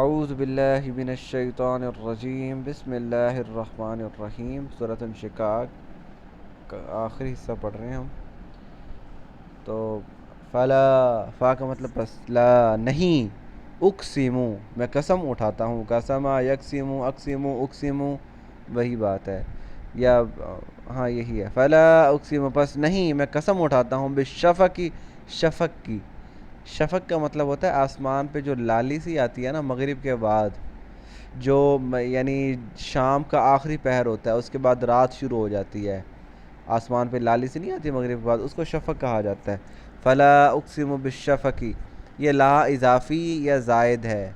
اعوذ باللہ من الشیطان الرجیم بسم اللہ الرحمن الرحیم سورۃ انشقاق کا آخری حصہ پڑھ رہے ہیں ہم. تو فلا، فا کا مطلب بس، لا نہیں، اقسمو میں قسم اٹھاتا ہوں، قسمہ یقسمو اقسمو اقسمو وہی بات ہے، یا ہاں یہی ہے. فلا اقسم پس نہیں میں قسم اٹھاتا ہوں بالشفق کی، شفق کی. شفق کا مطلب ہوتا ہے آسمان پہ جو لالی سی آتی ہے نا مغرب کے بعد، جو یعنی شام کا آخری پہر ہوتا ہے، اس کے بعد رات شروع ہو جاتی ہے، آسمان پہ لالی سی نہیں آتی مغرب کے بعد، اس کو شفق کہا جاتا ہے. فلا اقسم بالشفق، یہ لا اضافی یا زائد ہے،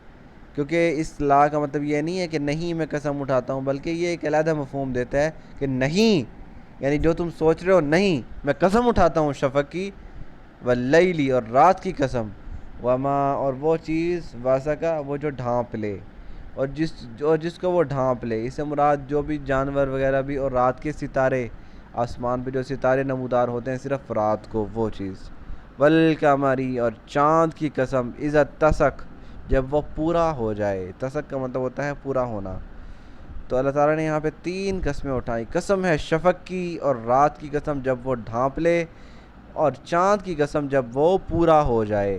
کیونکہ اس لا کا مطلب یہ نہیں ہے کہ نہیں میں قسم اٹھاتا ہوں، بلکہ یہ ایک علیحدہ مفہوم دیتا ہے کہ نہیں، یعنی جو تم سوچ رہے ہو نہیں، میں قسم اٹھاتا ہوں شفق کی، واللیلی اور رات کی قسم، وما اور وہ چیز واسکا وہ جو ڈھانپ لے، اور جس کو وہ ڈھانپ لے، اس سے مراد جو بھی جانور وغیرہ بھی، اور رات کے ستارے، آسمان پہ جو ستارے نمودار ہوتے ہیں صرف رات کو، وہ چیز. والقمری اور چاند کی قسم، اذا اتسق جب وہ پورا ہو جائے. تسق کا مطلب ہوتا ہے پورا ہونا. تو اللہ تعالیٰ نے یہاں پہ 3 قسمیں اٹھائیں. قسم ہے شفق کی اور رات کی قسم جب وہ ڈھانپ لے، اور چاند کی قسم جب وہ پورا ہو جائے.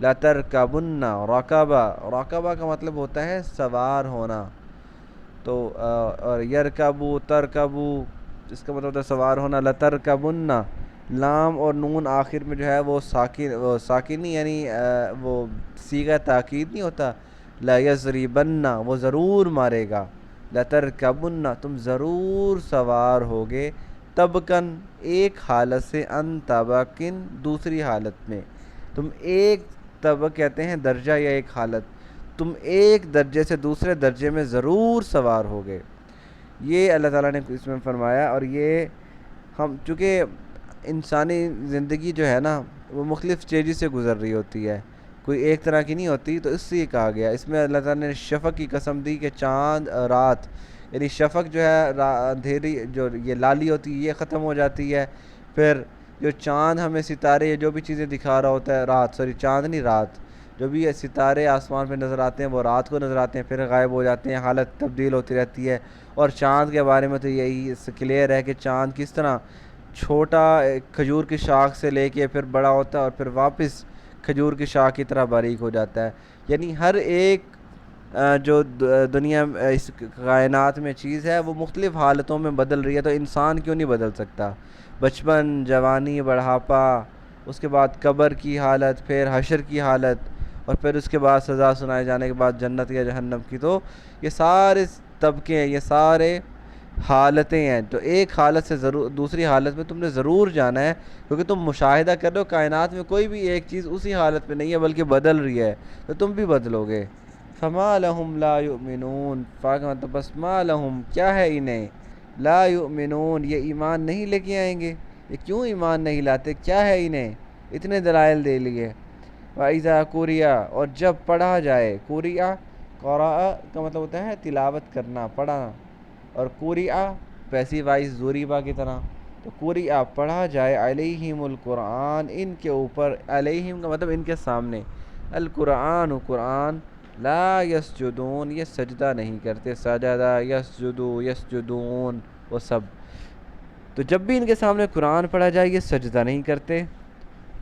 لَتَرْكَبُنَّ رَكَبَ، راکبہ کا مطلب ہوتا ہے سوار ہونا. تو اور یرکبو ترکبو، اس کا مطلب ہوتا ہے سوار ہونا. لَتَرْكَبُنَّ لام اور نون آخر میں جو ہے وہ ساکن نہیں، یعنی وہ صیغہ تاکید نہیں ہوتا. لَيَضْرِبَنَّ وہ ضرور مارے گا. لَتَرْكَبُنَّ تم ضرور سوار ہوگے. طبقاً ایک حالت سے، ان طبقن دوسری حالت میں. تم ایک طبق کہتے ہیں درجہ یا ایک حالت، تم ایک درجے سے دوسرے درجے میں ضرور سوار ہوگے. یہ اللہ تعالیٰ نے اس میں فرمایا. اور یہ ہم چونکہ انسانی زندگی جو ہے نا وہ مختلف اسٹیجز سے گزر رہی ہوتی ہے، کوئی ایک طرح کی نہیں ہوتی، تو اس سے یہ کہا گیا. اس میں اللہ تعالیٰ نے شفق کی قسم دی کہ چاند رات، یعنی شفق جو ہے اندھیری جو یہ لالی ہوتی ہے یہ ختم ہو جاتی ہے. پھر جو چاند ہمیں ستارے جو بھی چیزیں دکھا رہا ہوتا ہے، چاند نہیں، رات، جو بھی ستارے آسمان پہ نظر آتے ہیں وہ رات کو نظر آتے ہیں، پھر غائب ہو جاتے ہیں، حالت تبدیل ہوتی رہتی ہے. اور چاند کے بارے میں تو یہی کلیئر ہے کہ چاند کس طرح چھوٹا کھجور کی شاخ سے لے کے پھر بڑا ہوتا ہے، اور پھر واپس کھجور کی شاخ کی طرح باریک ہو جاتا ہے. یعنی ہر ایک جو دنیا اس کائنات میں چیز ہے وہ مختلف حالتوں میں بدل رہی ہے. تو انسان کیوں نہیں بدل سکتا؟ بچپن، جوانی، بڑھاپا، اس کے بعد قبر کی حالت، پھر حشر کی حالت، اور پھر اس کے بعد سزا سنائے جانے کے بعد جنت یا جہنم کی. تو یہ سارے طبقے ہیں، یہ سارے حالتیں ہیں. تو ایک حالت سے دوسری حالت میں تم نے ضرور جانا ہے، کیونکہ تم مشاہدہ کر رہے ہو کائنات میں کوئی بھی ایک چیز اسی حالت میں نہیں ہے بلکہ بدل رہی ہے، تو تم بھی بدلو گے. فما لہم لا یؤمنون، مطلب بس ما لہم کیا ہے انہیں، لا یؤمنون یہ ایمان نہیں لے کے آئیں گے. یہ کیوں ایمان نہیں لاتے؟ کیا ہے انہیں؟ اتنے دلائل دے لیے. وَإِذَا قُرِئَ اور جب پڑھا جائے، قُرِئَ قرأ کا مطلب ہوتا ہے تلاوت کرنا، پڑھنا، اور قُرِئَ پیسیو وائس ضُرِبَ کی طرح. تو قُرِئَ پڑھا جائے، علیہم القرآن ان کے اوپر، علیہم کا مطلب ان کے سامنے، القرآن قرآن، لا یسجدون یہ سجدہ نہیں کرتے، سجدہ یسجدو یسجدون وہ سب. تو جب بھی ان کے سامنے قرآن پڑھا جائے یہ سجدہ نہیں کرتے.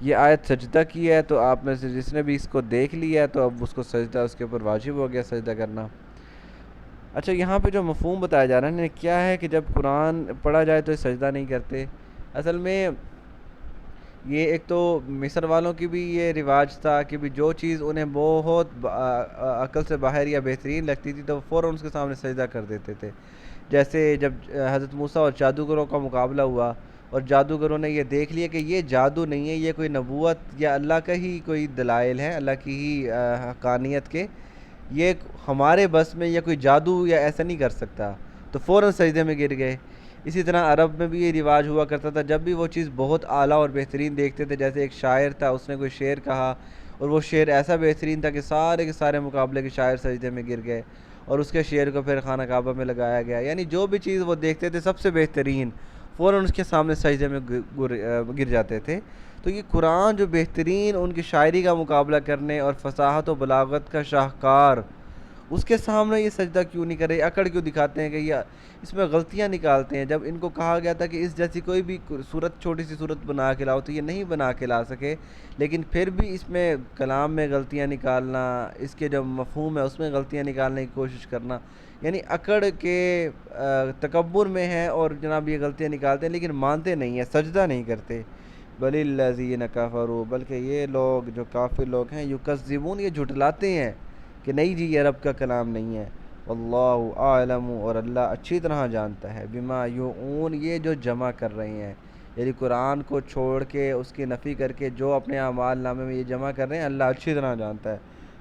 یہ آیت سجدہ کی ہے، تو آپ میں سے جس نے بھی اس کو دیکھ لیا ہے تو اب اس کو سجدہ اس کے اوپر واجب ہو گیا سجدہ کرنا. اچھا، یہاں پہ جو مفہوم بتایا جا رہا ہے کیا ہے کہ جب قرآن پڑھا جائے تو یہ سجدہ نہیں کرتے؟ اصل میں یہ ایک تو مصر والوں کی بھی یہ رواج تھا کہ بھی جو چیز انہیں بہت عقل سے باہر یا بہترین لگتی تھی تو وہ فوراً اس کے سامنے سجدہ کر دیتے تھے. جیسے جب حضرت موسیٰ اور جادوگروں کا مقابلہ ہوا، اور جادوگروں نے یہ دیکھ لیا کہ یہ جادو نہیں ہے، یہ کوئی نبوت یا اللہ کا ہی کوئی دلائل ہے، اللہ کی ہی حقانیت کے، یہ ہمارے بس میں یہ کوئی جادو یا ایسا نہیں کر سکتا، تو فوراً سجدے میں گر گئے. اسی طرح عرب میں بھی یہ رواج ہوا کرتا تھا، جب بھی وہ چیز بہت اعلیٰ اور بہترین دیکھتے تھے، جیسے ایک شاعر تھا اس نے کوئی شعر کہا اور وہ شعر ایسا بہترین تھا کہ سارے کے سارے مقابلے کے شاعر سجدے میں گر گئے، اور اس کے شعر کو پھر خانہ کعبہ میں لگایا گیا. یعنی جو بھی چیز وہ دیکھتے تھے سب سے بہترین فوراً اس کے سامنے سجدے میں گر جاتے تھے. تو یہ قرآن جو بہترین ان کی شاعری کا مقابلہ کرنے اور فصاحت و بلاغت کا شاہکار اس کے سامنے یہ سجدہ کیوں نہیں کرے، اکڑ کیوں دکھاتے ہیں کہ یہ اس میں غلطیاں نکالتے ہیں؟ جب ان کو کہا گیا تھا کہ اس جیسی کوئی بھی صورت، چھوٹی سی صورت بنا کے لاؤ، تو یہ نہیں بنا کے لا سکے، لیکن پھر بھی اس میں کلام میں غلطیاں نکالنا، اس کے جو مفہوم ہے اس میں غلطیاں نکالنے کی کوشش کرنا، یعنی اکڑ کے تکبر میں ہے، اور جناب یہ غلطیاں نکالتے ہیں لیکن مانتے نہیں ہیں، سجدہ نہیں کرتے۔ بل الذین کفروا، بلکہ یہ لوگ جو کافر لوگ ہیں، یکذبون، یہ جھٹلاتے ہیں کہ نہیں جی یہ رب کا کلام نہیں ہے۔ واللہ اعلم، اور اللہ اچھی طرح جانتا ہے، بما یوعون، یہ جو جمع کر رہے ہیں، یعنی قرآن کو چھوڑ کے، اس کی نفی کر کے جو اپنے اعمال نامے میں یہ جمع کر رہے ہیں، اللہ اچھی طرح جانتا ہے۔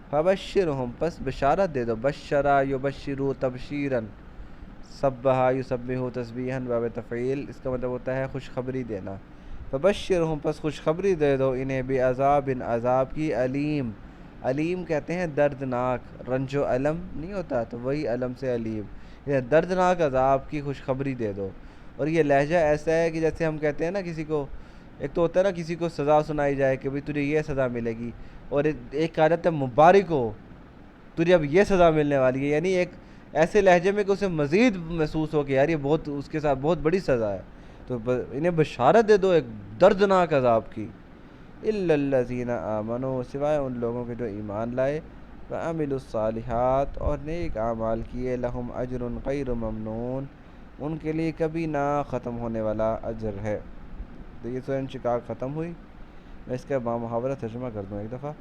فبشرہم، پس بشارت دے دو، بشرا یبشرو تبشیرا، سبحا یسبحو تسبیحا، باب تفعیل، اس کا مطلب ہوتا ہے خوشخبری دینا۔ فبشرہم، پس خوشخبری دے دو انہیں، بعذاب، عذاب کی، علیم، علیم کہتے ہیں دردناک، رنج و علم نہیں ہوتا تو وہی علم سے علیم، یہ دردناک عذاب کی خوشخبری دے دو۔ اور یہ لہجہ ایسا ہے کہ جیسے ہم کہتے ہیں نا کسی کو، ایک تو ہوتا ہے نا کسی کو سزا سنائی جائے کہ بھئی تجھے یہ سزا ملے گی، اور ایک کہا جاتا ہے مبارک ہو، تجھے اب یہ سزا ملنے والی ہے، یعنی ایک ایسے لہجے میں کہ اسے مزید محسوس ہو کہ یار یہ بہت، اس کے ساتھ بہت بڑی سزا ہے، تو انہیں بشارت دے دو ایک دردناک عذاب کی۔ الا الذین آمنوا، سوائے ان لوگوں کے جو ایمان لائے، وعملوا الصالحات، اور نیک اعمال کیے، لہم اجر غیر ممنون، ان کے لیے کبھی نہ ختم ہونے والا اجر ہے۔ تو یہ سورہ انشقاق ختم ہوئی۔ میں اس کا بامحاورہ ترجمہ کر دوں ایک دفعہ۔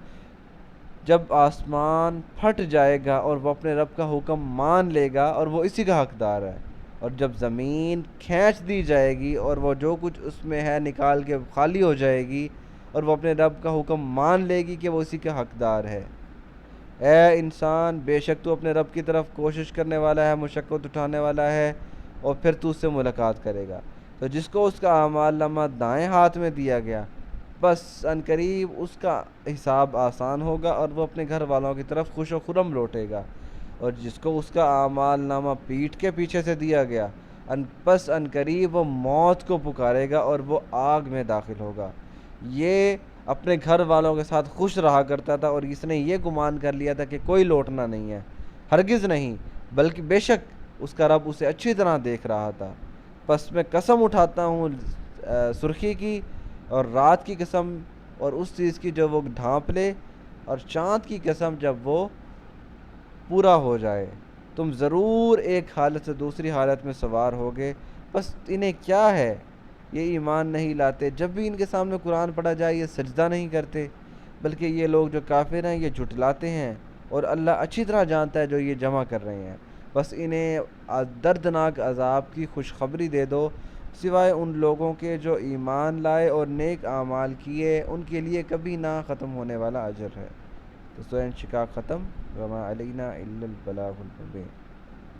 جب آسمان پھٹ جائے گا اور وہ اپنے رب کا حکم مان لے گا اور وہ اسی کا حقدار ہے، اور جب زمین کھینچ دی جائے گی اور وہ جو کچھ اس میں ہے نکال کے خالی ہو جائے گی، اور وہ اپنے رب کا حکم مان لے گی کہ وہ اسی کا حقدار ہے۔ اے انسان، بے شک تو اپنے رب کی طرف کوشش کرنے والا ہے، مشقت اٹھانے والا ہے، اور پھر تو اس سے ملاقات کرے گا۔ تو جس کو اس کا اعمال نامہ دائیں ہاتھ میں دیا گیا، بس عنقریب اس کا حساب آسان ہوگا اور وہ اپنے گھر والوں کی طرف خوش و خرم لوٹے گا، اور جس کو اس کا اعمال نامہ پیٹھ کے پیچھے سے دیا گیا، پس عنقریب وہ موت کو پکارے گا اور وہ آگ میں داخل ہوگا۔ یہ اپنے گھر والوں کے ساتھ خوش رہا کرتا تھا، اور اس نے یہ گمان کر لیا تھا کہ کوئی لوٹنا نہیں ہے، ہرگز نہیں، بلکہ بے شک اس کا رب اسے اچھی طرح دیکھ رہا تھا۔ پس میں قسم اٹھاتا ہوں سرخی کی اور رات کی قسم، اور اس چیز کی جو وہ ڈھانپ لے، اور چاند کی قسم جب وہ پورا ہو جائے، تم ضرور ایک حالت سے دوسری حالت میں سوار ہوگے، بس انہیں کیا ہے، یہ ایمان نہیں لاتے، جب بھی ان کے سامنے قرآن پڑھا جائے یہ سجدہ نہیں کرتے، بلکہ یہ لوگ جو کافر ہیں یہ جھٹلاتے ہیں، اور اللہ اچھی طرح جانتا ہے جو یہ جمع کر رہے ہیں۔ بس انہیں دردناک عذاب کی خوشخبری دے دو، سوائے ان لوگوں کے جو ایمان لائے اور نیک اعمال کیے، ان کے لیے کبھی نہ ختم ہونے والا اجر ہے۔ تو سورہ انشقاق ختم، وما علینا الا البلاغ المبین۔